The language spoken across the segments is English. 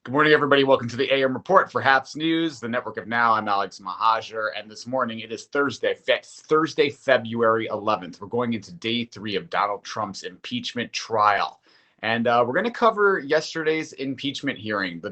Good morning, everybody. Welcome to the AM Report for HAPS News, the network of Now. I'm Alex Mahajer, and this morning it is Thursday, February 11th. We're going into day 3 of Donald Trump's impeachment trial. And we're going to cover yesterday's impeachment hearing,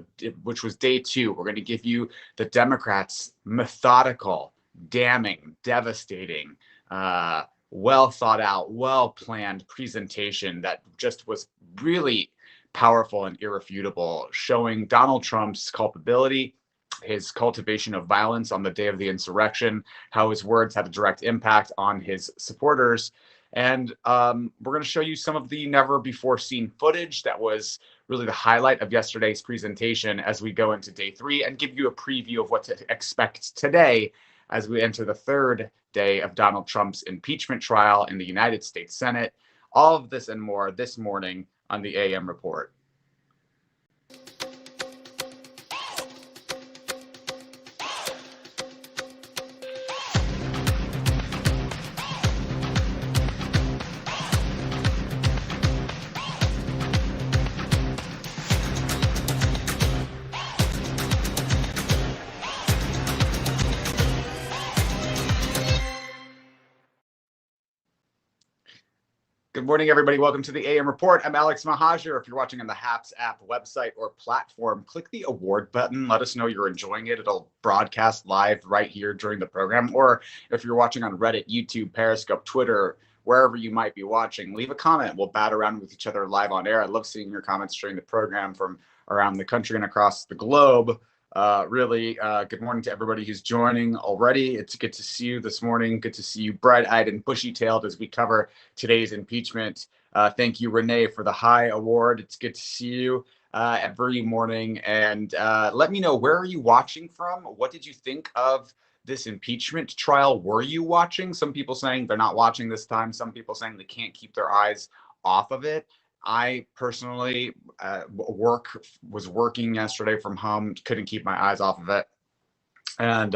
which was day 2. We're going to give you the Democrats' methodical, damning, devastating, well thought out, well planned presentation that just was really powerful and irrefutable, showing Donald Trump's culpability, his cultivation of violence on the day of the insurrection, how his words had a direct impact on his supporters. And we're going to show you some of the never before seen footage that was really the highlight of yesterday's presentation as we go into day 3 and give you a preview of what to expect today as we enter the 3rd day of Donald Trump's impeachment trial in the United States Senate. All of this and more this morning on the AM Report. Good morning, everybody. Welcome to the AM Report. I'm Alex Mahajer. If you're watching on the HAPS app, website, or platform, click the award button. Let us know you're enjoying it. It'll broadcast live right here during the program. Or if you're watching on Reddit, YouTube, Periscope, Twitter, wherever you might be watching, leave a comment. We'll bat around with each other live on air. I love seeing your comments during the program from around the country and across the globe. Good morning to everybody who's joining already. It's good to see you this morning. Good to see you bright-eyed and bushy-tailed as we cover today's impeachment. Thank you, Renee, for the high award. It's good to see you every morning. And let me know, where are you watching from? What did you think of this impeachment trial? Were you watching? Some people saying they're not watching this time. Some people saying they can't keep their eyes off of it. I personally was working yesterday from home, couldn't keep my eyes off of it, and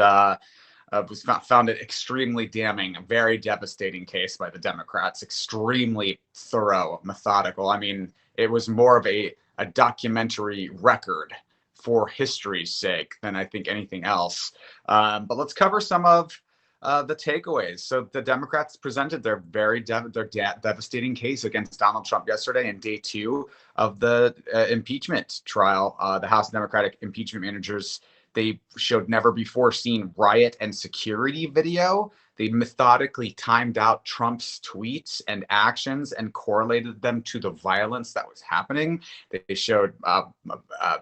found it extremely damning, a very devastating case by the Democrats, extremely thorough, methodical. I mean, it was more of a documentary record for history's sake than I think anything else. But let's cover some of the takeaways. So the Democrats presented their devastating case against Donald Trump yesterday in day 2 of the impeachment trial. The House Democratic impeachment managers, they showed never before seen riot and security video. They methodically timed out Trump's tweets and actions and correlated them to the violence that was happening. They showed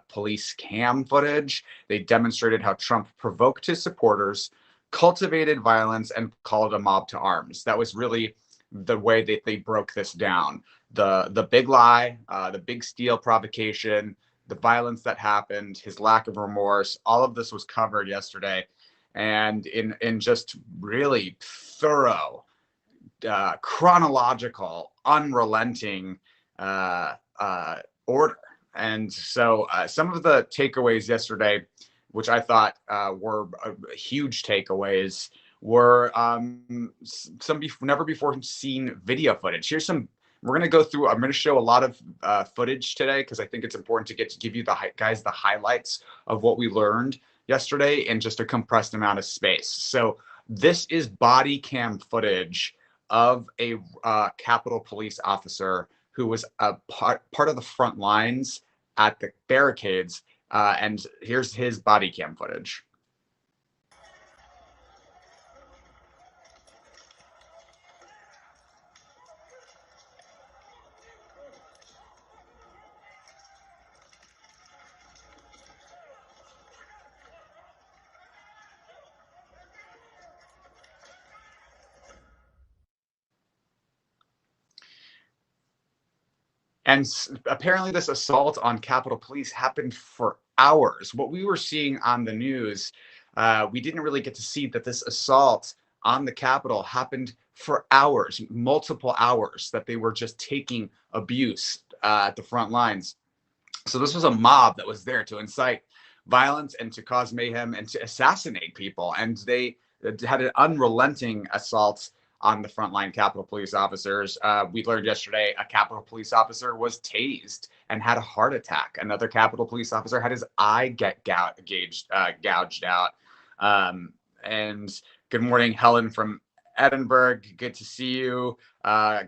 police cam footage. They demonstrated how Trump provoked his supporters, cultivated violence, and called a mob to arms. That was really the way that they broke this down. The big lie, the big steal provocation, the violence that happened, his lack of remorse, all of this was covered yesterday, and in just really thorough, chronological, unrelenting order. And so some of the takeaways yesterday, which I thought were huge takeaways, were some never before seen video footage. Here's some. We're going to go through. I'm going to show a lot of footage today because I think it's important to give you the highlights of what we learned yesterday in just a compressed amount of space. So this is body cam footage of a Capitol Police officer who was a part of the front lines at the barricades. And here's his body cam footage. And apparently this assault on Capitol Police happened for hours. What we were seeing on the news, we didn't really get to see that this assault on the Capitol happened for hours, multiple hours, that they were just taking abuse at the front lines. So this was a mob that was there to incite violence and to cause mayhem and to assassinate people. And they had an unrelenting assault on the frontline Capitol Police officers. We learned yesterday a Capitol Police officer was tased and had a heart attack. Another Capitol Police officer had his eye gouged out. And good morning, Helen from Edinburgh. Good to see you.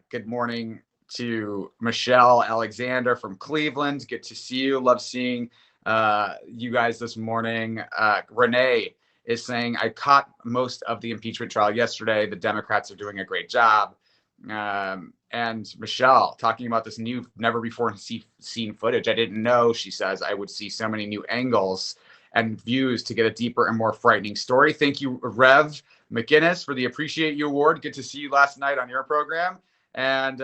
Good morning to Michelle Alexander from Cleveland. Good to see you. Love seeing you guys this morning. Renee is saying, I caught most of the impeachment trial yesterday. The Democrats are doing a great job. And Michelle talking about this new, never before seen footage. I didn't know, she says, I would see so many new angles and views to get a deeper and more frightening story. Thank you, Rev McGinnis, for the Appreciate You Award. Good to see you last night on your program. And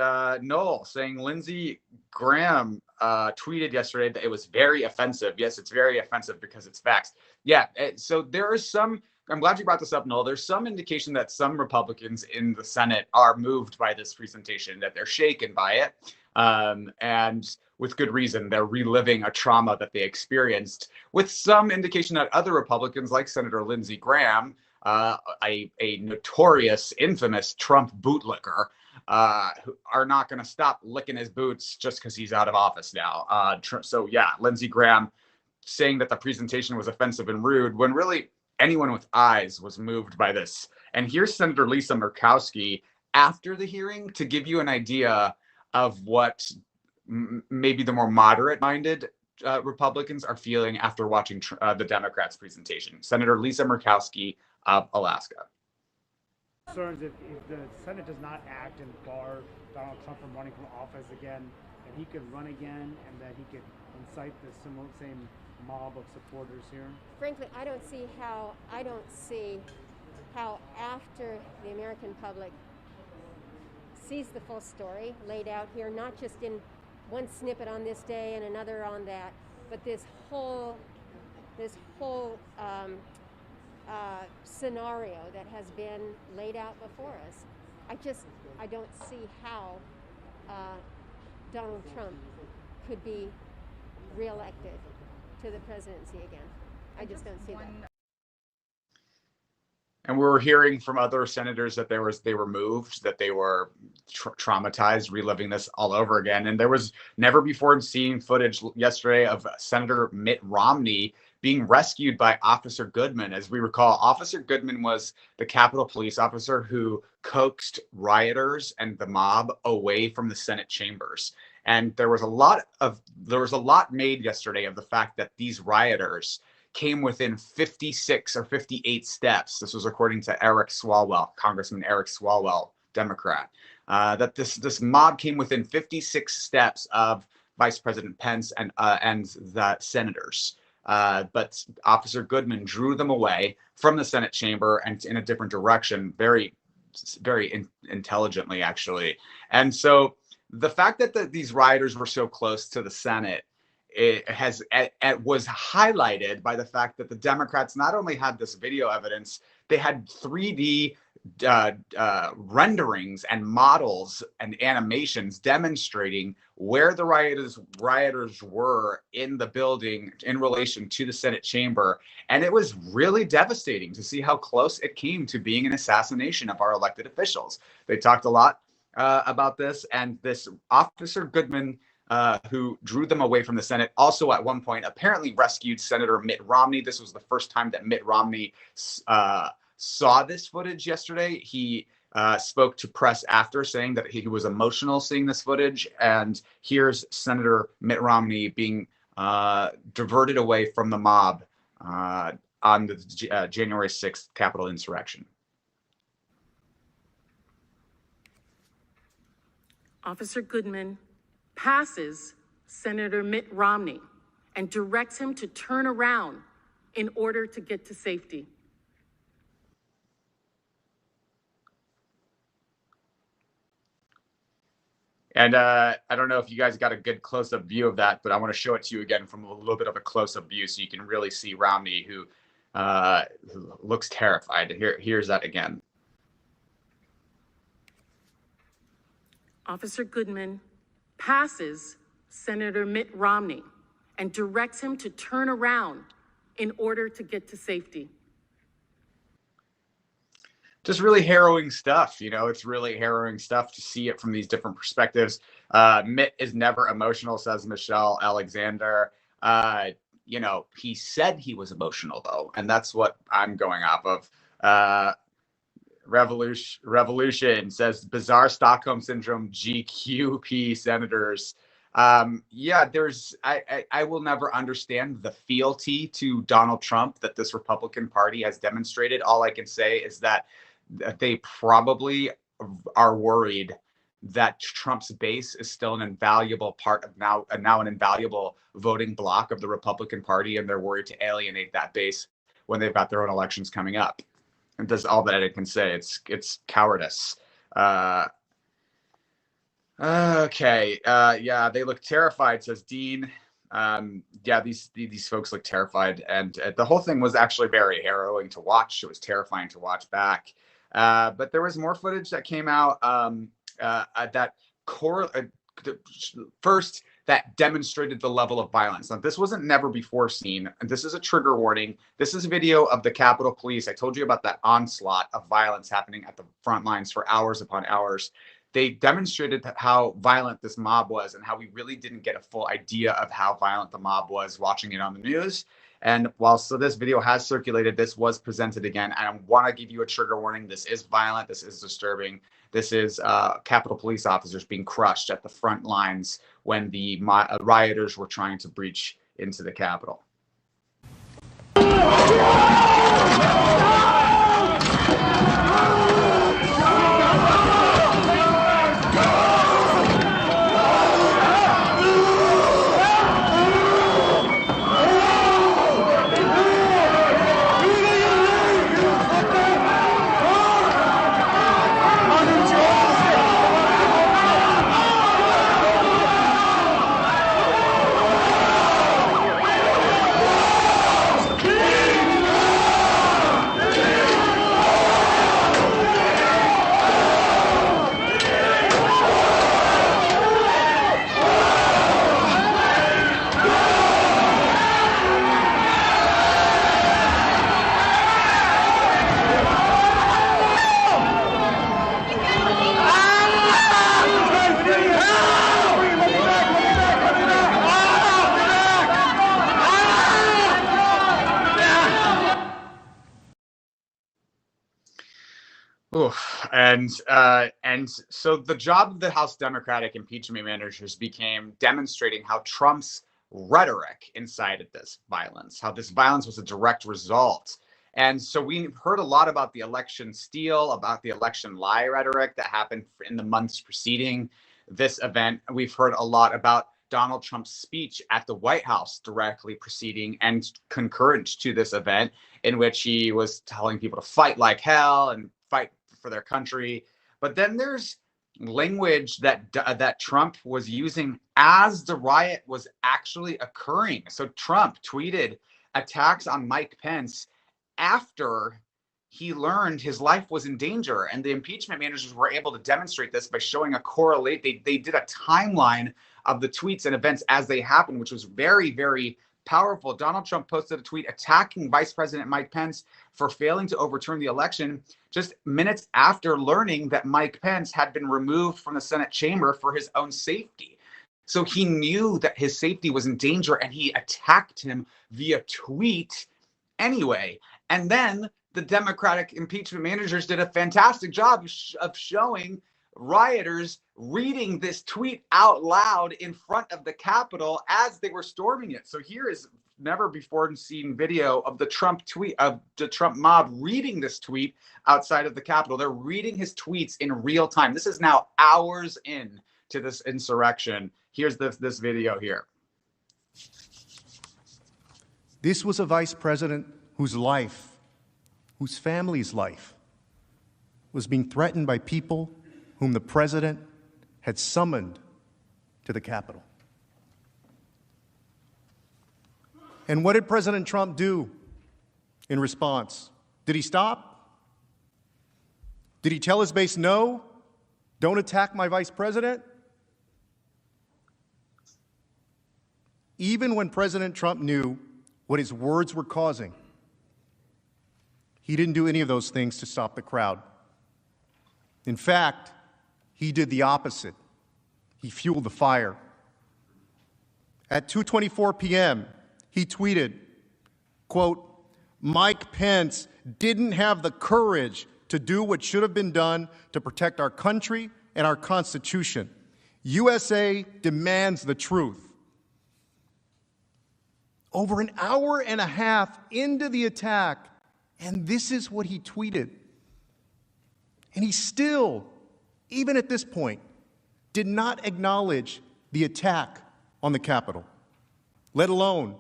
Noel saying Lindsey Graham tweeted yesterday that it was very offensive. Yes, it's very offensive because it's facts. Yeah, so there is some, I'm glad you brought this up, Noel. There's some indication that some Republicans in the Senate are moved by this presentation, that they're shaken by it. And with good reason, they're reliving a trauma that they experienced, with some indication that other Republicans, like Senator Lindsey Graham, a notorious, infamous Trump bootlicker, are not going to stop licking his boots just because he's out of office now. So yeah, Lindsey Graham saying that the presentation was offensive and rude, when really anyone with eyes was moved by this. And here's Senator Lisa Murkowski after the hearing to give you an idea of what maybe the more moderate-minded Republicans are feeling after watching the Democrats' presentation. Senator Lisa Murkowski of Alaska. Concerns if the Senate does not act and bar Donald Trump from running for office again, that he could run again and that he could incite the same mob of supporters here? Frankly, I don't see how after the American public sees the full story laid out here, not just in one snippet on this day and another on that, but this whole scenario that has been laid out before us. I don't see how Donald Trump could be reelected to the presidency again. I just don't see that. And we were hearing from other senators that they were moved, that they were traumatized, reliving this all over again. And there was never before seen footage yesterday of Senator Mitt Romney being rescued by Officer Goodman. As we recall, Officer Goodman was the Capitol Police officer who coaxed rioters and the mob away from the Senate chambers. And there was a lot made yesterday of the fact that these rioters came within 56 or 58 steps. This was according to Eric Swalwell, Congressman Eric Swalwell, Democrat, that this mob came within 56 steps of Vice President Pence and the senators. But Officer Goodman drew them away from the Senate chamber and in a different direction, very intelligently, actually. And so the fact that these rioters were so close to the Senate, it was highlighted by the fact that the Democrats not only had this video evidence, they had 3D renderings and models and animations demonstrating where the rioters were in the building in relation to the Senate chamber. And it was really devastating to see how close it came to being an assassination of our elected officials. They talked a lot about this, and this Officer Goodman, who drew them away from the Senate, also at one point apparently rescued Senator Mitt Romney. This was the first time that Mitt Romney saw this footage yesterday. He spoke to press after, saying that he was emotional seeing this footage. And here's Senator Mitt Romney being diverted away from the mob on the January 6th Capitol insurrection. Officer Goodman passes Senator Mitt Romney and directs him to turn around in order to get to safety. And I don't know if you guys got a good close-up view of that, but I want to show it to you again from a little bit of a close-up view so you can really see Romney, who looks terrified. Here's that again. Officer Goodman passes Senator Mitt Romney and directs him to turn around in order to get to safety. just really harrowing stuff. It's really harrowing stuff to see it from these different perspectives. Mitt is never emotional, says Michelle Alexander. He said he was emotional, though, and that's what I'm going off of. Revolution says bizarre Stockholm syndrome GQP senators. I will never understand the fealty to Donald Trump that this Republican Party has demonstrated. All I can say is that they probably are worried that Trump's base is still an invaluable part of now an invaluable voting bloc of the Republican Party, and they're worried to alienate that base when they've got their own elections coming up. And that's all that I can say. It's cowardice. Okay. They look terrified, says Dean. These folks look terrified, and the whole thing was actually very harrowing to watch. It was terrifying to watch back. But there was more footage that came out first that demonstrated the level of violence. Now, this wasn't never before seen, and this is a trigger warning. This is a video of the Capitol Police. I told you about that onslaught of violence happening at the front lines for hours upon hours. They demonstrated how violent this mob was and how we really didn't get a full idea of how violent the mob was watching it on the news. And this video has circulated, this was presented again. And I want to give you a trigger warning. This is violent. This is disturbing. This is Capitol Police officers being crushed at the front lines when the rioters were trying to breach into the Capitol. And so the job of the House Democratic impeachment managers became demonstrating how Trump's rhetoric incited this violence, how this violence was a direct result. And so we heard a lot about the election steal, about the election lie rhetoric that happened in the months preceding this event. We've heard a lot about Donald Trump's speech at the White House directly preceding and concurrent to this event, in which he was telling people to fight like hell and fight for their country. But then there's language that Trump was using as the riot was actually occurring. So Trump tweeted attacks on Mike Pence after he learned his life was in danger, and the impeachment managers were able to demonstrate this by showing a correlate. They did a timeline of the tweets and events as they happened, which was very, very powerful. Donald Trump posted a tweet attacking Vice President Mike Pence for failing to overturn the election just minutes after learning that Mike Pence had been removed from the Senate chamber for his own safety. So he knew that his safety was in danger, and he attacked him via tweet anyway. And then the Democratic impeachment managers did a fantastic job of showing rioters reading this tweet out loud in front of the Capitol as they were storming it. So here is never before seen video of the Trump mob reading this tweet outside of the Capitol. They're reading his tweets in real time. This is now hours in to this insurrection. Here's this video here. This was a vice president whose life, whose family's life, was being threatened by people whom the president had summoned to the Capitol. And what did President Trump do in response? Did he stop? Did he tell his base, no, don't attack my vice president? Even when President Trump knew what his words were causing, he didn't do any of those things to stop the crowd. In fact, he did the opposite. He fueled the fire. At 2:24 p.m., he tweeted, quote, "Mike Pence didn't have the courage to do what should have been done to protect our country and our Constitution. USA demands the truth." Over an hour and a half into the attack, and this is what he tweeted. And he still, even at this point, did not acknowledge the attack on the Capitol, let alone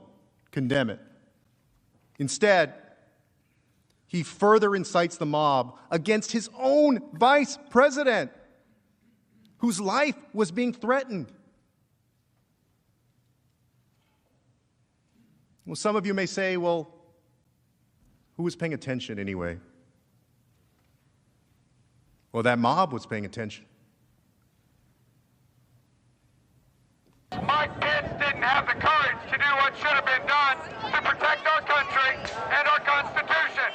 condemn it. Instead, he further incites the mob against his own vice president, whose life was being threatened. Well, some of you may say, well, who was paying attention anyway? Well, that mob was paying attention. Mike Pence didn't have the courage to do what should have been done to protect our country and our Constitution,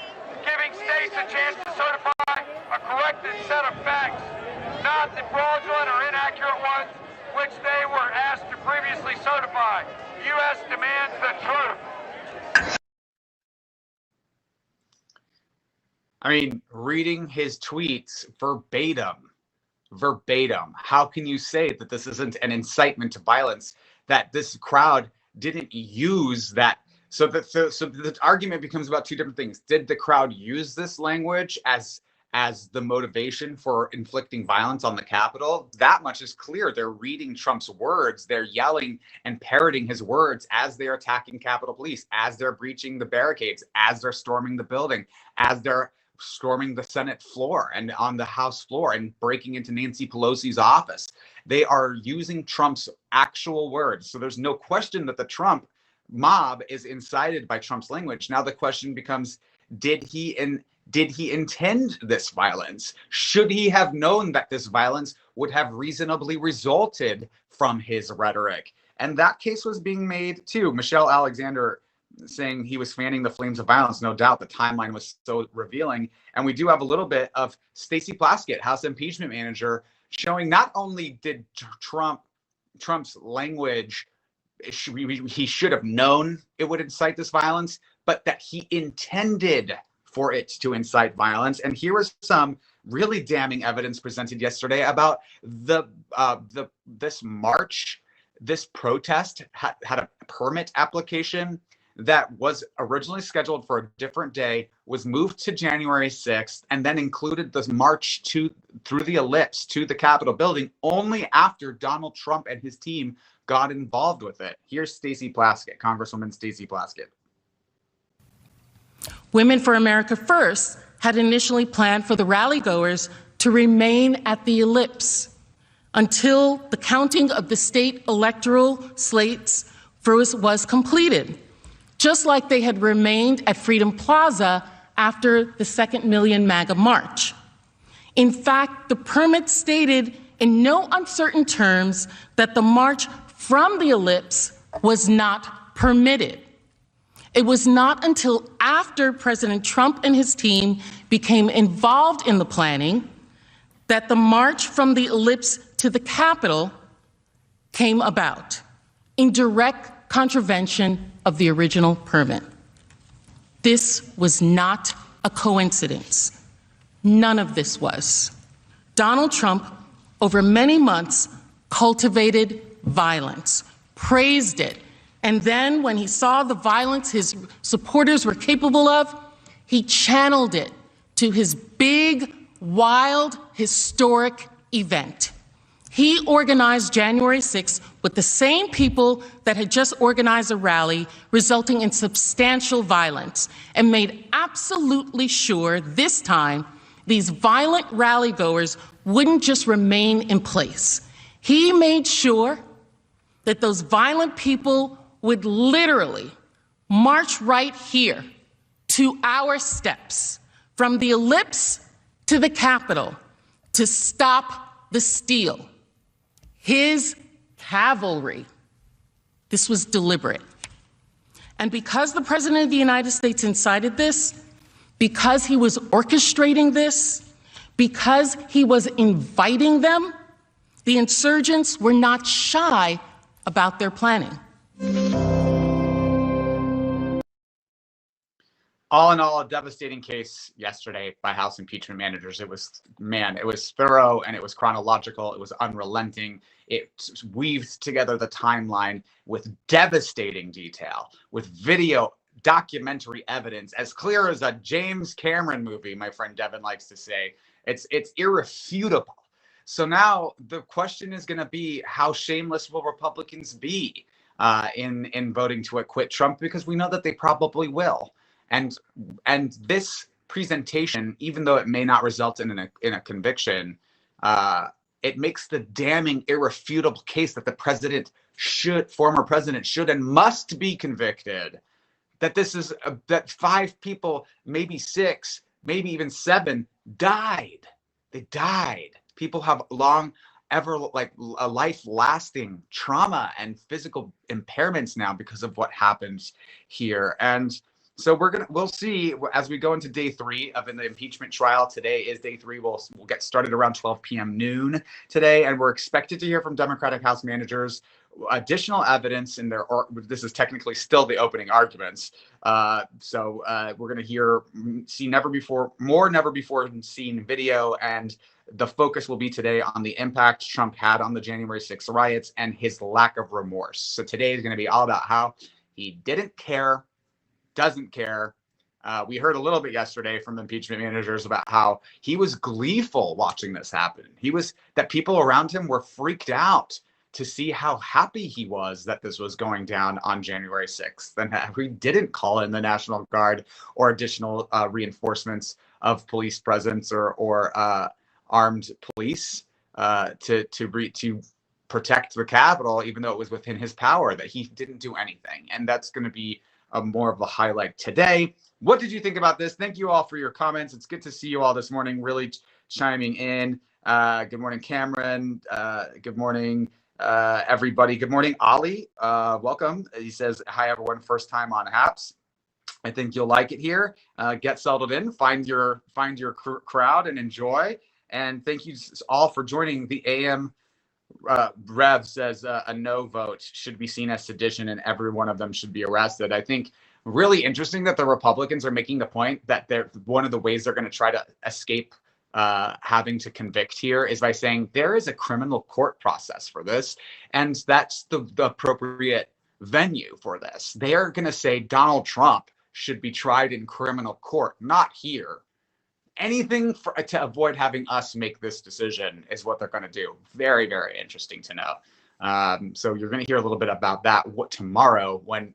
giving states a chance to certify a corrected set of facts, not the fraudulent or inaccurate ones which they were asked to previously certify. U.S. demands the truth. I mean, reading his tweets verbatim, how can you say that this isn't an incitement to violence, that this crowd didn't use that? So the argument becomes about two different things. Did the crowd use this language as the motivation for inflicting violence on the Capitol? That much is clear. They're reading Trump's words. They're yelling and parroting his words as they're attacking Capitol Police, as they're breaching the barricades, as they're storming the building, as they're storming the Senate floor and on the House floor and breaking into Nancy Pelosi's office. They are using Trump's actual words. So there's no question that the Trump mob is incited by Trump's language. Now the question becomes, did he intend this violence? Should he have known that this violence would have reasonably resulted from his rhetoric? And that case was being made too. Michelle Alexander saying he was fanning the flames of violence. No doubt the timeline was so revealing. And we do have a little bit of Stacey Plaskett, House impeachment manager, showing not only did Trump's language, he should have known it would incite this violence, but that he intended for it to incite violence. And here was some really damning evidence presented yesterday about this march. This protest had a permit application that was originally scheduled for a different day, was moved to January 6th, and then included this march through the ellipse to the Capitol building only after Donald Trump and his team got involved with it. Here's Stacey Plaskett, Congresswoman Stacey Plaskett. Women for America First had initially planned for the rally-goers to remain at the ellipse until the counting of the state electoral slates was completed, just like they had remained at Freedom Plaza after the second Million MAGA March. In fact, the permit stated in no uncertain terms that the march from the ellipse was not permitted. It was not until after President Trump and his team became involved in the planning that the march from the ellipse to the Capitol came about, in direct contravention of the original permit. This was not a coincidence. None of this was. Donald Trump, over many months, cultivated violence, praised it, and then when he saw the violence his supporters were capable of, he channeled it to his big, wild, historic event. He organized January 6th with the same people that had just organized a rally, resulting in substantial violence, and made absolutely sure this time these violent rally-goers wouldn't just remain in place. He made sure that those violent people would literally march right here to our steps, from the ellipse to the Capitol, to stop the steal. His cavalry. This was deliberate. And because the President of the United States incited this, because he was orchestrating this, Because he was inviting them, the insurgents were not shy about their planning. All in all, a devastating case yesterday by House impeachment managers. It was thorough and it was chronological. It was unrelenting. It weaves together the timeline with devastating detail, with video, documentary evidence, as clear as a James Cameron movie, my friend Devin likes to say. It's irrefutable. So now the question is going to be, how shameless will Republicans be in voting to acquit Trump? Because we know that they probably will. And this presentation, even though it may not result in a conviction, it makes the damning, irrefutable case that the former president should and must be convicted. That that 5 people, maybe 6, maybe even 7, died. They died. People have a life-lasting trauma and physical impairments now because of what happens here. And so we'll see as we go into day 3 of the impeachment trial. Today is day 3. We'll get started around 12 p.m. noon today, and we're expected to hear from Democratic House managers additional evidence in their. This is technically still the opening arguments. So we're going to see never before seen video, and the focus will be today on the impact Trump had on the January 6th riots and his lack of remorse. So today is going to be all about how he didn't care. Doesn't care. We heard a little bit yesterday from impeachment managers about how he was gleeful watching this happen. That people around him were freaked out to see how happy he was that this was going down on January 6th, and we didn't call in the National Guard or additional reinforcements of police presence or armed police to protect the Capitol, even though it was within his power. That he didn't do anything, and that's going to be more of a highlight today. What did you think about this? Thank you all for your comments. It's good to see you all this morning, really chiming in. Good morning, Cameron. Good morning, everybody. Good morning, Ali. Welcome. He says, hi, everyone. First time on Haps. I think you'll like it here. Get settled in, find your crowd and enjoy. And thank you all for joining the AM. Rev says a no vote should be seen as sedition and every one of them should be arrested. I think really interesting that the Republicans are making the point that one of the ways they're going to try to escape having to convict here is by saying there is a criminal court process for this, and that's the appropriate venue for this. They're going to say Donald Trump should be tried in criminal court, not here. Anything to avoid having us make this decision is what they're going to do. Very, very interesting to know. So you're going to hear a little bit about that tomorrow when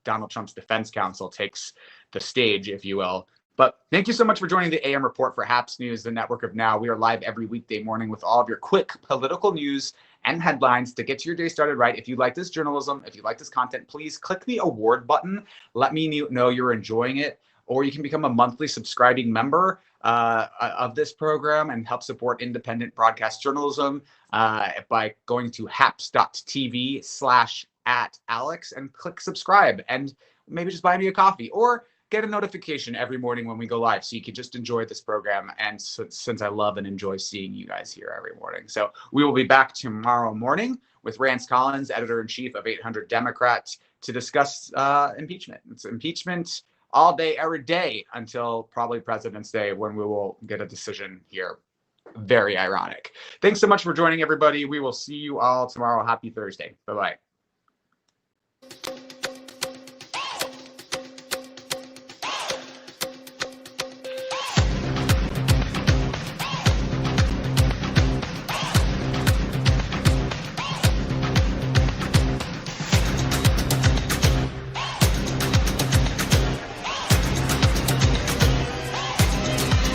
Donald Trump's defense counsel takes the stage, if you will. But thank you so much for joining the AM Report for Haps News, the network of Now. We are live every weekday morning with all of your quick political news and headlines to get your day started right. If you like this journalism, if you like this content, please click the award button. Let me know you're enjoying it. Or you can become a monthly subscribing member of this program and help support independent broadcast journalism by going to haps.tv/@Alex and click subscribe, and maybe just buy me a coffee or get a notification every morning when we go live so you can just enjoy this program. And since I love and enjoy seeing you guys here every morning. So we will be back tomorrow morning with Rance Collins, editor-in-chief of 800 Democrats, to discuss impeachment. It's impeachment all day, every day, until probably President's Day, when we will get a decision here. Very ironic. Thanks so much for joining, everybody. We will see you all tomorrow. Happy Thursday. Bye-bye.